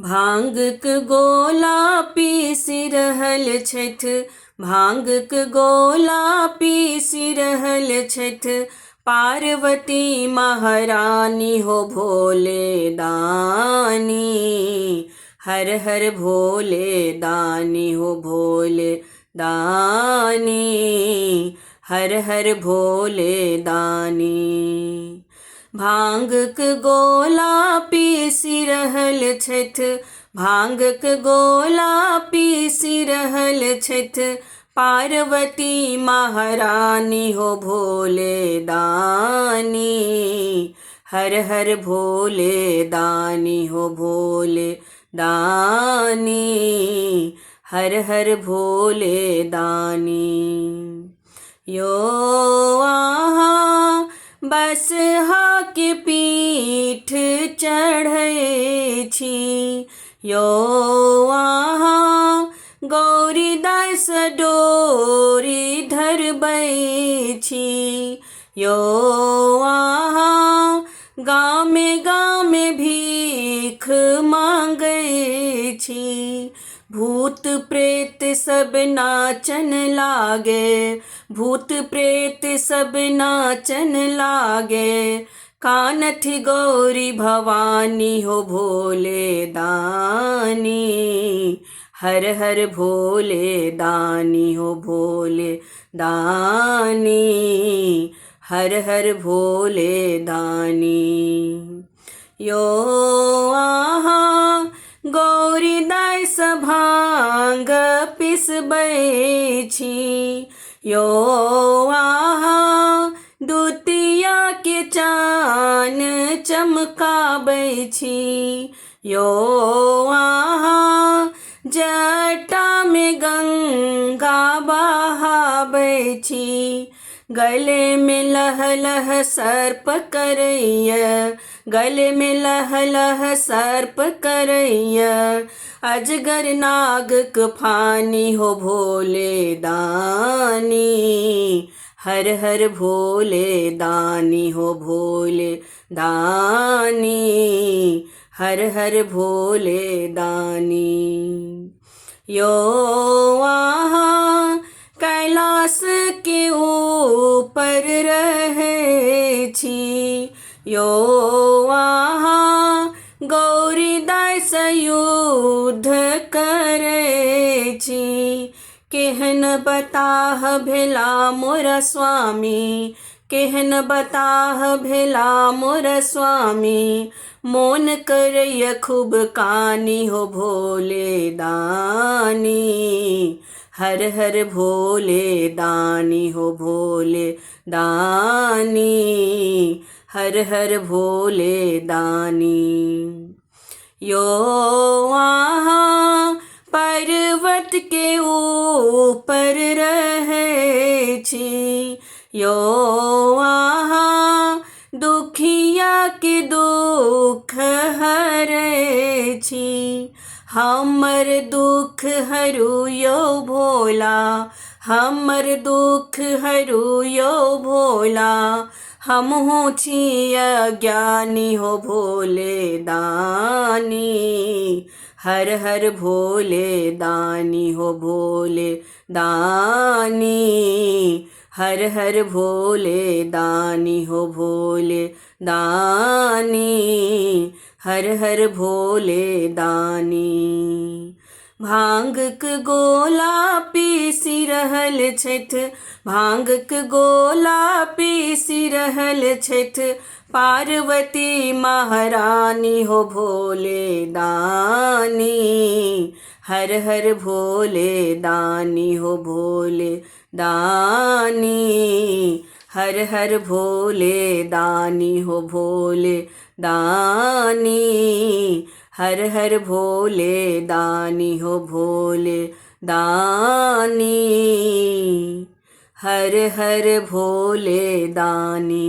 भांगक गोला पीसि रहल छथि, भांगक गोला पीसि रहल छथि, पार्वती महारानी हो भोले दानी। हर हर भोले दानी हो भोले दानी, हर हर भोले दानी। भांगक गोला पीसि रहल छथि, भांगक गोला पीसि रहल छथि, पार्वती महारानी हो भोले दानी। हर हर भोले दानी हो भोले दानी, हर हर भोले दानी। यो आहाँ बसहा के पीठ चढ़ै छी, यो आहाँ गौरी दास डोरी धरबै छी, यो आहाँ गामे गामे भीख मांगै छी। भूत प्रेत सब नाचन लागे, भूत प्रेत सब नाचन लागे, कानथि गौरी भवानी हो भोले दानी। हर हर भोले दानी हो भोले दानी, हर हर भोले दानी। यो आहाँ गौरी दास भांग पिसबै छी, यो आहाँ दुतिया के चान चमकाबै छी, यो आहाँ जटा में गंगा बहाबै छी। गले में लह लह सर्प करैया, गले में लह लह सर्प करैया, अजगर नागक फानी हो भोले दानी। हर हर भोले दानी हो भोले दानी, हर हर भोले दानी। यो आहाँ कैलाश के ऊपर रहै छी, यो आहाँ गौरी दास युद्ध करै छी। केहन बताह भेला मोर स्वामी, केहन बताह भेला मोर स्वामी, मोन करैया खूब कानी हो भोले दानी। हर हर भोले दानी हो भोले दानी, हर हर भोले दानी। यो आहाँ पर्वत के ऊपर रहै छी, यो आहाँ दुखिया के दुख हरै छी। हमर दुख हरू यो भोला, हमर दुख हरू यो भोला, हमहु छी अज्ञानी हो भोले दानी। हर हर भोले दानी हो भोले दानी, हर हर भोले दानी हो भोले दानी, हर हर भोले दानी। भांगक गोला पीसि रहल छथि, भांगक गोला पीसि रहल छथि, पार्वती महारानी हो भोले दानी। हर हर भोले दानी हो भोले दानी, हर हर भोले दानी हो भोले दानी, हर हर भोले दानी हो भोले दानी, हर हर भोले दानी।